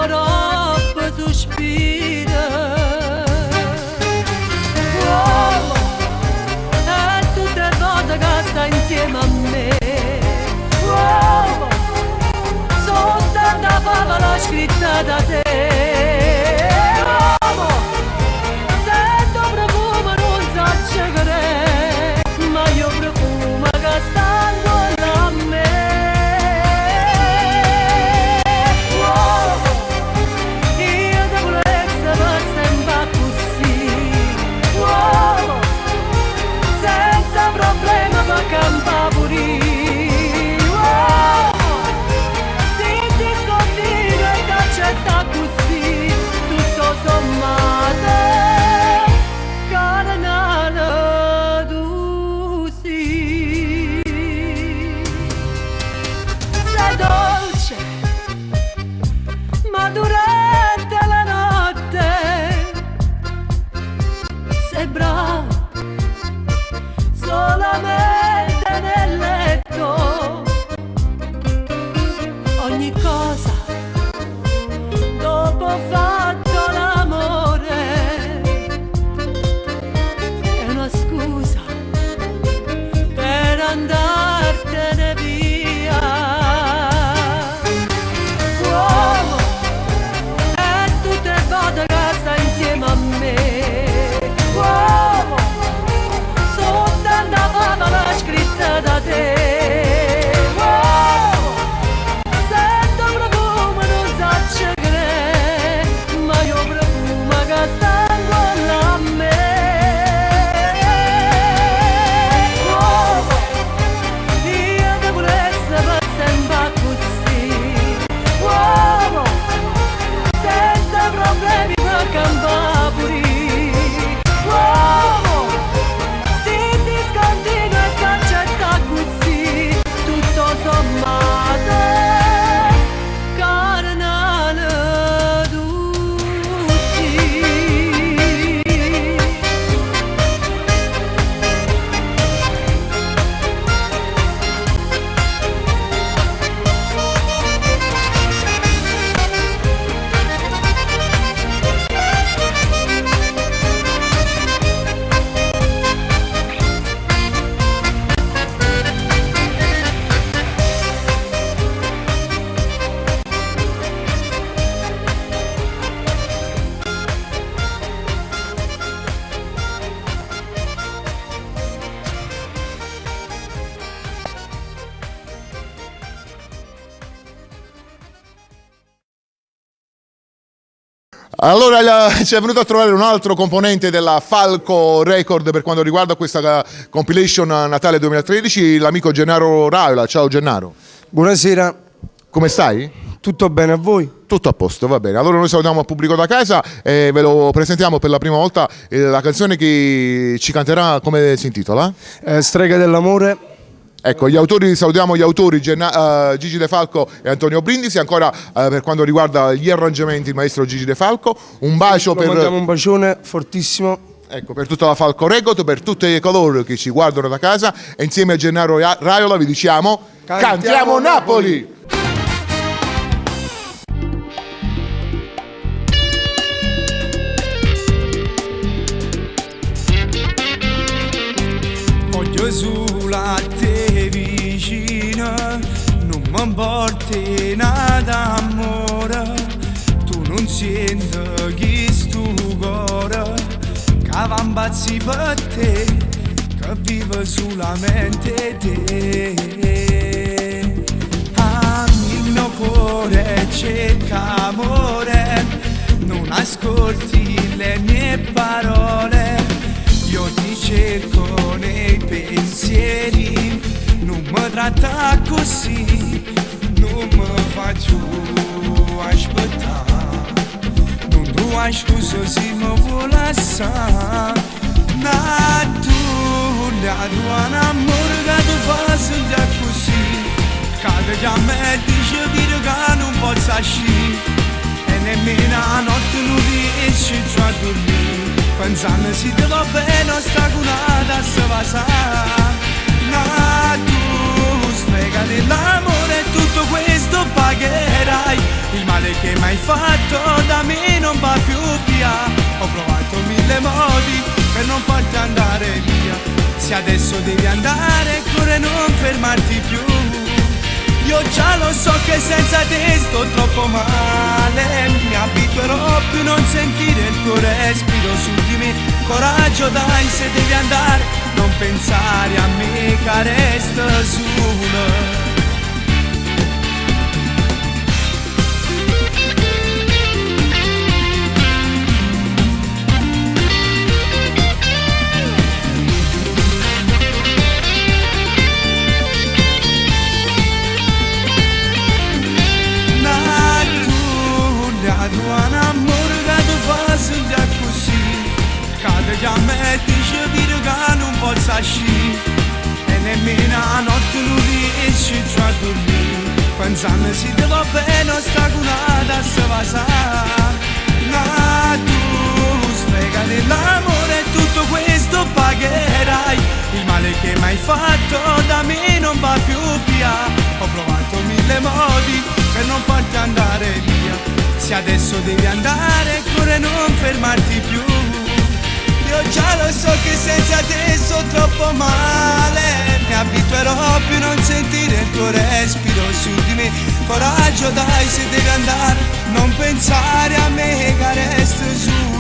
troppo sospira. Uomo, e tutte le volte che sta insieme a me. Uomo, sono tanta favola scritta da te. Uomo, sento profumo non so credere, ma io profumo che sta intorno a me. Uomo, io devo essere per sempre così. Uomo, senza problema per campare pure. Accetta così, tutto sommato, carnale tu sì. Sei dolce, ma durante la notte sei bravo, solamente nel letto. Ogni cosa dopo ho fatto l'amore è una scusa per andartene via. Uomo, e tutte le volte che stai insieme a me. Uomo, sono tanta favola scritta da te. Allora ci è venuto a trovare un altro componente della Falco Record per quanto riguarda questa compilation Natale 2013, l'amico Gennaro Raiola. Ciao Gennaro. Buonasera. Come stai? Tutto bene, a voi? Tutto a posto, va bene. Allora noi salutiamo il pubblico da casa e ve lo presentiamo per la prima volta la canzone che ci canterà. Come si intitola? Strega dell'amore. Ecco, gli autori, salutiamo gli autori Gigi De Falco e Antonio Brindisi. Ancora per quanto riguarda gli arrangiamenti il maestro Gigi De Falco. Un bacio per... mandiamo un bacione fortissimo. Ecco, per tutta la Falco Record, per tutti coloro che ci guardano da casa, e insieme a Gennaro Raiola vi diciamo Cantiamo Napoli! Voglio solo a te vicino, non mi porti nada amore, tu non senti chi sto cuore, che va impazzi per te, che vive solamente te. Il mio cuore cerca amore, non ascolti le mie parole, io ti cerco nei pensieri, non mi tratta così, non mi faccio aspettare, non tu hai scusa se mi vuoi lasciare. Ma tu, la tua amore che tu fai sentire così, che già me dice che non posso uscire, e nemmeno a notte non riesci a dormire, pensando se ti va bene o sta curata se va sa. Ma tu strega dell'amore, tutto questo pagherai. Il male che mi hai fatto da me non va più via. Ho provato 1000 modi per non farti andare via. Se adesso devi andare, corre, non fermarti più. Io già lo so che senza te sto troppo male. Mi abituerò più a non sentire il tuo respiro su di me. Coraggio dai, se devi andare, non pensare a me che resto solo. Un amore che tu fai sentire così, cade che a me dice dire che non posso uscire. E nemmeno a notte non riesci a dormire, pensando se ti va bene o sta curata se va sa. Ma tu strega dell'amore, tutto questo pagherai. Il male che mi hai fatto da me non va più via. Ho provato 1000 modi per non farti andare via. Se adesso devi andare, corre, non fermarti più. Io già lo so che senza te sto troppo male. Mi abituerò più a non sentire il tuo respiro su di me. Coraggio dai, se devi andare, non pensare a me che resto su.